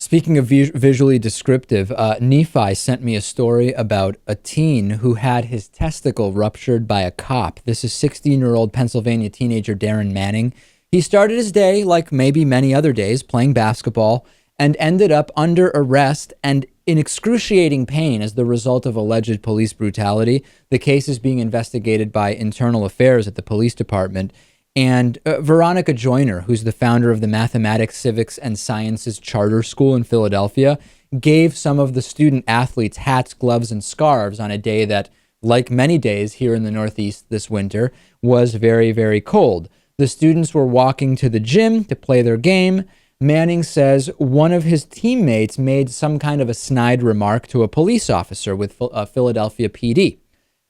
Speaking of visually descriptive, Nephi sent me a story about a teen who had his testicle ruptured by a cop. This is 16-year-old Pennsylvania teenager Darren Manning. He started his day, like maybe many other days, playing basketball, and ended up under arrest and in excruciating pain as the result of alleged police brutality. The case is being investigated by Internal Affairs at the police department. And Veronica Joyner, who's the founder of the Mathematics, Civics, and Sciences Charter School in Philadelphia, gave some of the student athletes hats, gloves, and scarves on a day that, like many days here in the Northeast this winter, was very, very cold. The students were walking to the gym to play their game. Manning says one of his teammates made some kind of a snide remark to a police officer with Philadelphia PD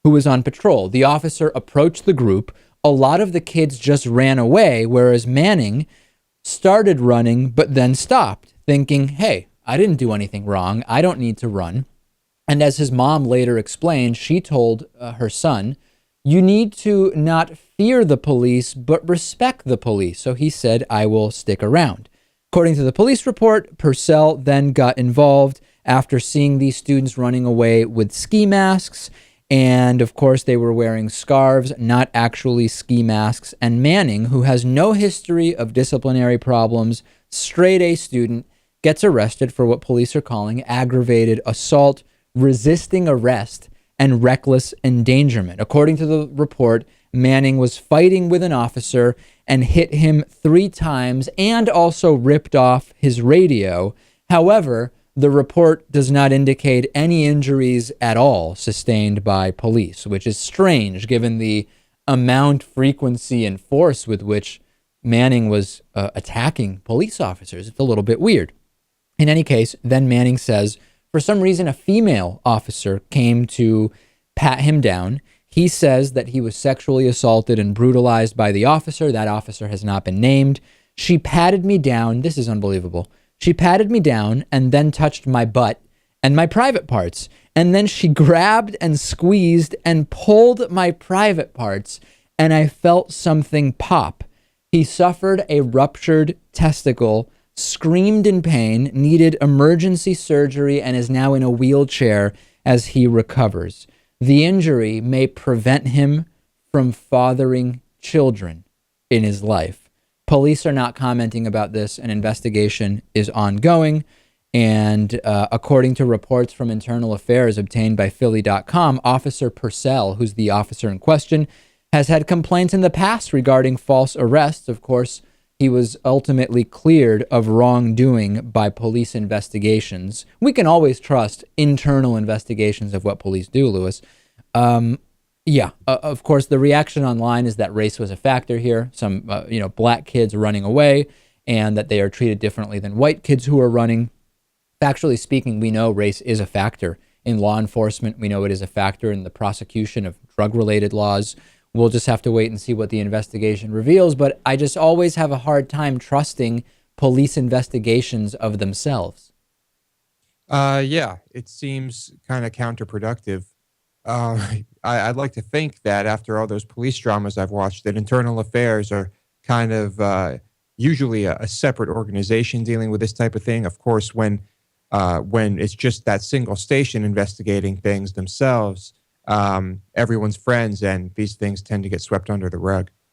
who was on patrol. The officer approached the group. A lot of the kids just ran away, whereas Manning started running, but then stopped, thinking, hey, I didn't do anything wrong. I don't need to run. And as his mom later explained, she told her son, you need to not fear the police, but respect the police. So he said, I will stick around. According to the police report, Purcell then got involved after seeing these students running away with ski masks. And of course, they were wearing scarves, not actually ski masks. And Manning, who has no history of disciplinary problems, straight A student, gets arrested for what police are calling aggravated assault, resisting arrest, and reckless endangerment. According to the report, Manning was fighting with an officer and hit him 3 times and also ripped off his radio. However, the report does not indicate any injuries at all sustained by police, which is strange given the amount, frequency, and force with which Manning was attacking police officers. It's a little bit weird. In any case, then Manning says, for some reason, a female officer came to pat him down. He says that he was sexually assaulted and brutalized by the officer. That officer has not been named. She patted me down. This is unbelievable. She patted me down and then touched my butt and my private parts. And then she grabbed and squeezed and pulled my private parts, and I felt something pop. He suffered a ruptured testicle, screamed in pain, needed emergency surgery, and is now in a wheelchair as he recovers. The injury may prevent him from fathering children in his life. Police are not commenting about this. An investigation is ongoing. And according to reports from Internal Affairs obtained by Philly.com, Officer Purcell, who's the officer in question, has had complaints in the past regarding false arrests. Of course, he was ultimately cleared of wrongdoing by police investigations. We can always trust internal investigations of what police do, Lewis. Of course, the reaction online is that race was a factor here. Some, black kids running away, and that they are treated differently than white kids who are running. Factually speaking, we know race is a factor in law enforcement. We know it is a factor in the prosecution of drug-related laws. We'll just have to wait and see what the investigation reveals. But I just always have a hard time trusting police investigations of themselves. It seems kind of counterproductive. I'd like to think that after all those police dramas I've watched, that Internal Affairs are kind of usually a separate organization dealing with this type of thing. Of course, when it's just that single station investigating things themselves, everyone's friends, and these things tend to get swept under the rug.